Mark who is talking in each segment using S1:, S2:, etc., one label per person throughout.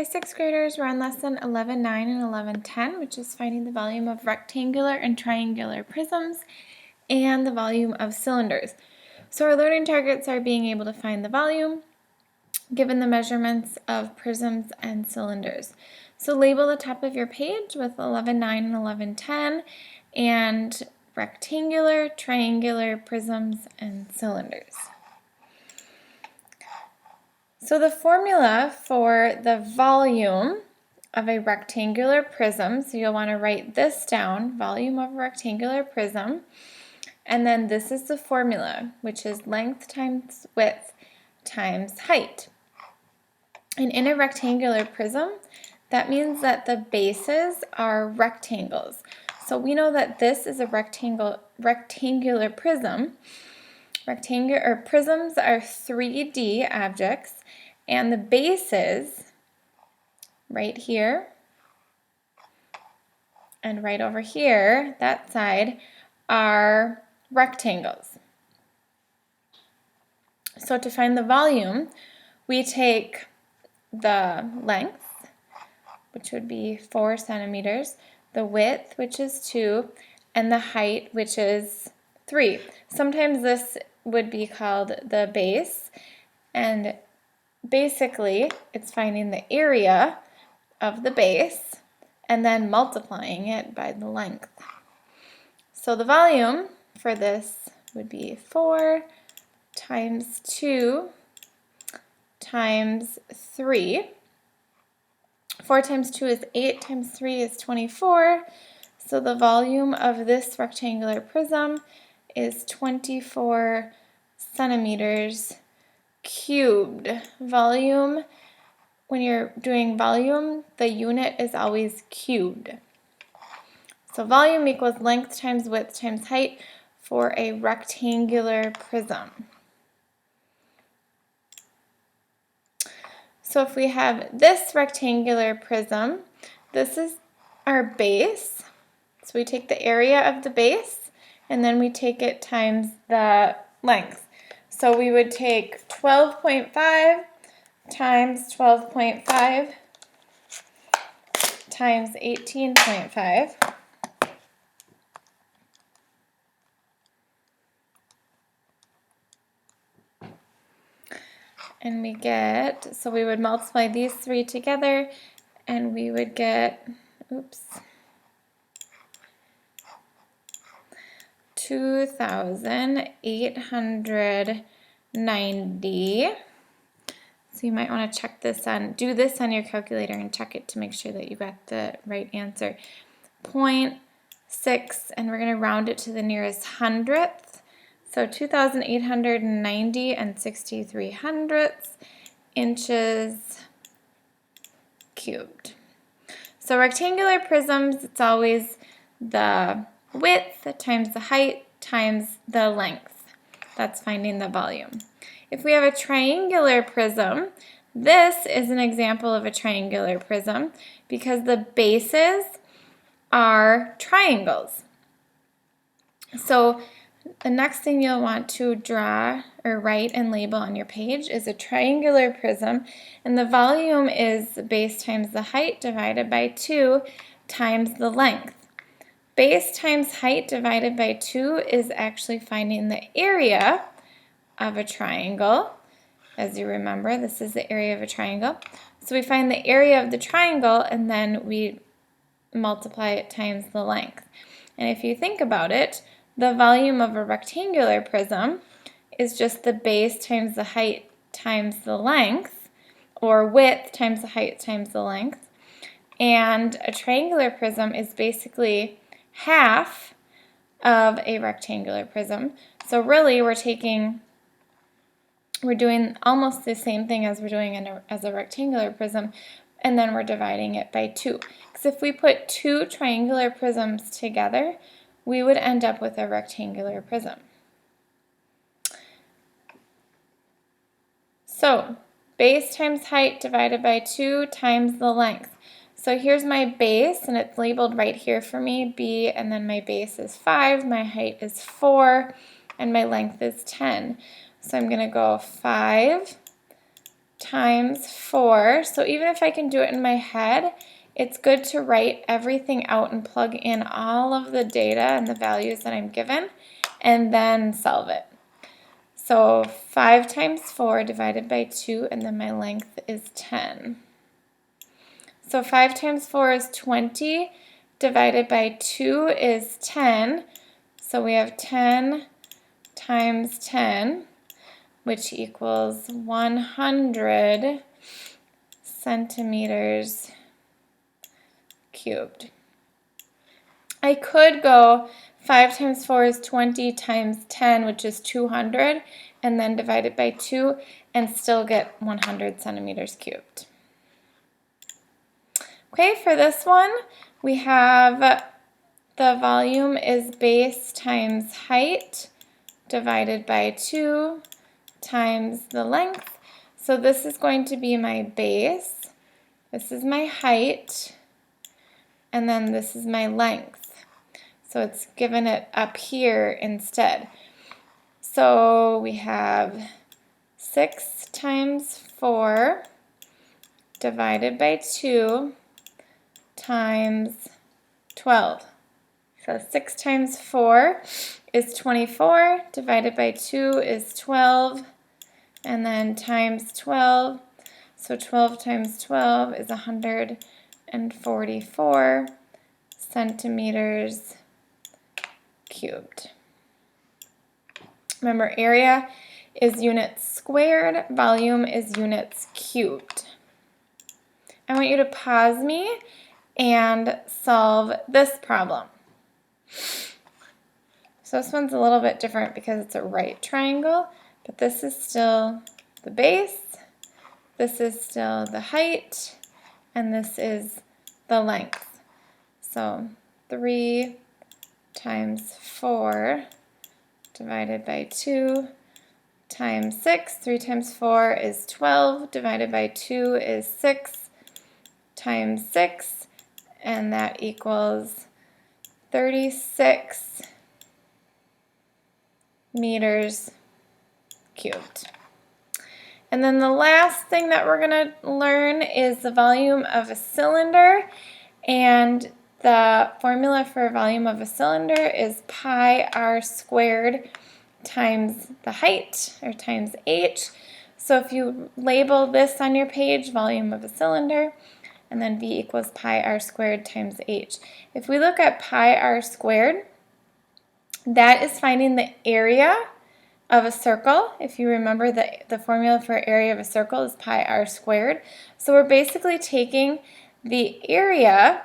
S1: Hi, sixth graders. We're on lesson 11.9 and 11.10, which is finding the volume of rectangular and triangular prisms and the volume of cylinders. So our learning targets are being able to find the volume given the measurements of prisms and cylinders. So label the top of your page with 11.9 and 11.10 and rectangular, triangular, prisms, and cylinders. So the formula for the volume of a rectangular prism, so you'll want to write this down, volume of a rectangular prism, and then this is the formula, which is length times width times height. And in a rectangular prism, that means that the bases are rectangles. So we know that this is a rectangular prism. Prisms are 3D objects, and the bases right here and right over here, that side, are rectangles. So to find the volume, we take the length, which would be 4 centimeters, the width, which is 2, and the height, which is 3. Sometimes this would be called the base, and basically it's finding the area of the base and then multiplying it by the length. So the volume for this would be 4 times 2 times 3. 4 times 2 is 8, times 3 is 24. So the volume of this rectangular prism is 24 centimeters cubed. Volume, when you're doing volume, the unit is always cubed. So volume equals length times width times height for a rectangular prism. So if we have this rectangular prism, this is our base. So we take the area of the base and then we take it times the length. So we would take 12.5 times 12.5 times 18.5. And we get, so we would multiply these three together and we would get, 2,890. So you might want to check this on, do this on your calculator and check it to make sure that you got the right answer. 0.6, and we're going to round it to the nearest hundredth. So 2,890 and 63 hundredths inches cubed. So rectangular prisms, it's always the width times the height times the length. That's finding the volume. If we have a triangular prism, this is an example of a triangular prism because the bases are triangles. So the next thing you'll want to draw or write and label on your page is a triangular prism, and the volume is base times the height divided by 2 times the length. Base times height divided by 2 is actually finding the area of a triangle. As you remember, this is the area of a triangle. So we find the area of the triangle and then we multiply it times the length. And if you think about it, the volume of a rectangular prism is just the base times the height times the length, or width times the height times the length. And a triangular prism is basically half of a rectangular prism. So really we're doing almost the same thing as we're doing as a rectangular prism, and then we're dividing it by 2. Because if we put two triangular prisms together, we would end up with a rectangular prism. So base times height divided by 2 times the length. So here's my base, and it's labeled right here for me, B, and then my base is 5, my height is 4, and my length is 10. So I'm going to go 5 times 4. So even if I can do it in my head, it's good to write everything out and plug in all of the data and the values that I'm given and then solve it. So 5 times 4 divided by 2, and then my length is 10. So 5 times 4 is 20, divided by 2 is 10. So we have 10 times 10, which equals 100 centimeters cubed. I could go 5 times 4 is 20 times 10, which is 200, and then divide it by 2 and still get 100 centimeters cubed. Okay, for this one, we have the volume is base times height divided by 2 times the length. So this is going to be my base, this is my height, and then this is my length. So it's given it up here instead. So we have 6 times 4 divided by 2 times 12. So 6 times 4 is 24, divided by 2 is 12, and then times 12. So 12 times 12 is 144 centimeters cubed. Remember, area is units squared, volume is units cubed. I want you to pause me and solve this problem. So this one's a little bit different because it's a right triangle, but this is still the base, this is still the height, and this is the length. So 3 times 4 divided by 2 times 6. 3 times 4 is 12, divided by 2 is 6 times 6, and that equals 36 meters cubed. And then the last thing that we're going to learn is the volume of a cylinder, and the formula for volume of a cylinder is pi r squared times the height, or times h. So if you label this on your page, volume of a cylinder, and then V equals pi r squared times h. If we look at pi r squared, that is finding the area of a circle. If you remember, the formula for area of a circle is pi r squared. So we're basically taking the area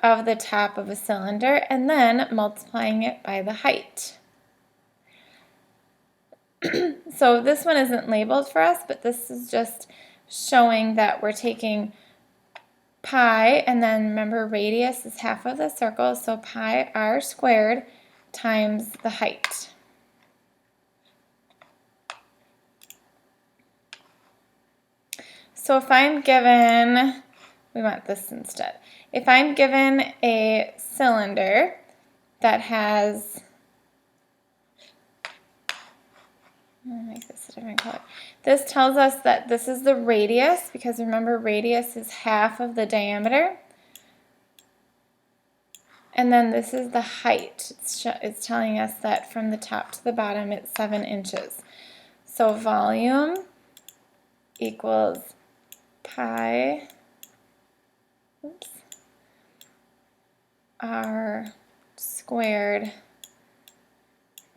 S1: of the top of a cylinder and then multiplying it by the height. So this one isn't labeled for us, but this is just showing that we're taking pi, and then remember radius is half of the circle, so pi r squared times the height. So if I'm given, we want this instead. If I'm given a cylinder that has, I'll make this a different color. This tells us that this is the radius, because remember radius is half of the diameter. And then this is the height. It's telling us that from the top to the bottom it's 7 inches. So volume equals pi r squared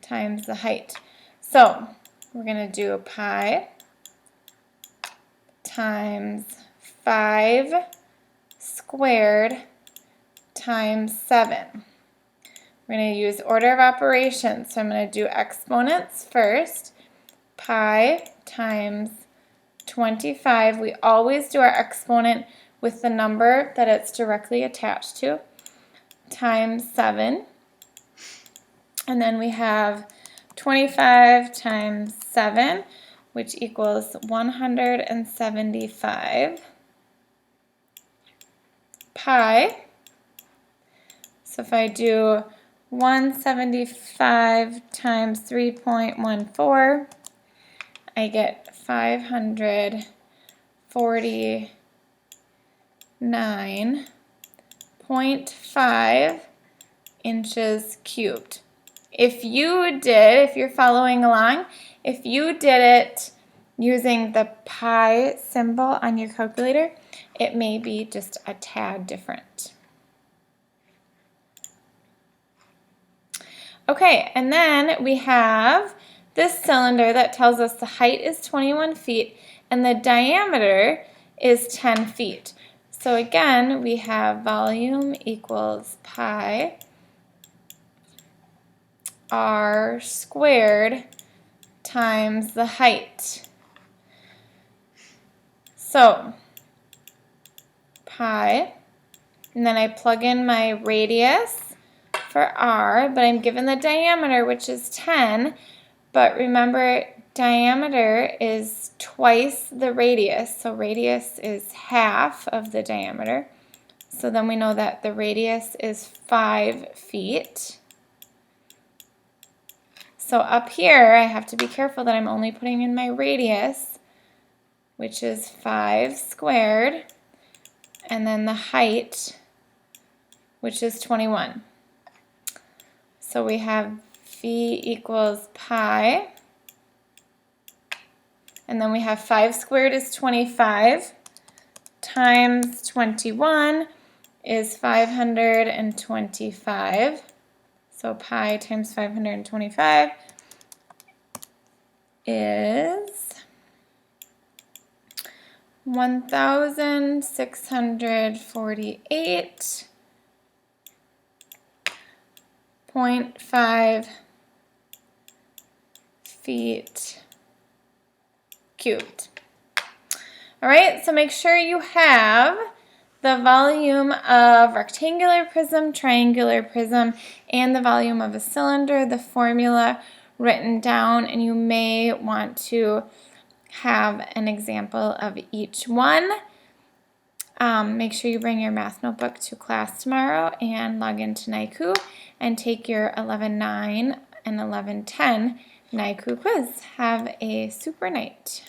S1: times the height. So we're going to do pi times 5 squared times 7. We're going to use order of operations. So I'm going to do exponents first. Pi times 25. We always do our exponent with the number that it's directly attached to, times 7. And then we have 25 times 7, which equals 175 pi. So if I do 175 times 3.14, I get 540 49.5 inches cubed. If you're following along, if you did it using the pi symbol on your calculator, it may be just a tad different. Okay, and then we have this cylinder that tells us the height is 21 feet and the diameter is 10 feet. So again, we have volume equals pi r squared times the height. So pi, and then I plug in my radius for r, but I'm given the diameter, which is 10, but remember diameter is twice the radius, so radius is half of the diameter. So then we know that the radius is 5 feet. So up here, I have to be careful that I'm only putting in my radius, which is 5 squared, and then the height, which is 21. So we have v equals pi, and then we have 5 squared is 25, times 21 is 525. So pi times 525 is 1,648.5 feet cubed. All right, so make sure you have the volume of rectangular prism, triangular prism, and the volume of a cylinder, the formula written down, and you may want to have an example of each one. Make sure you bring your math notebook to class tomorrow and log into NICU and take your 11.9 and 11.10 NICU quiz. Have a super night.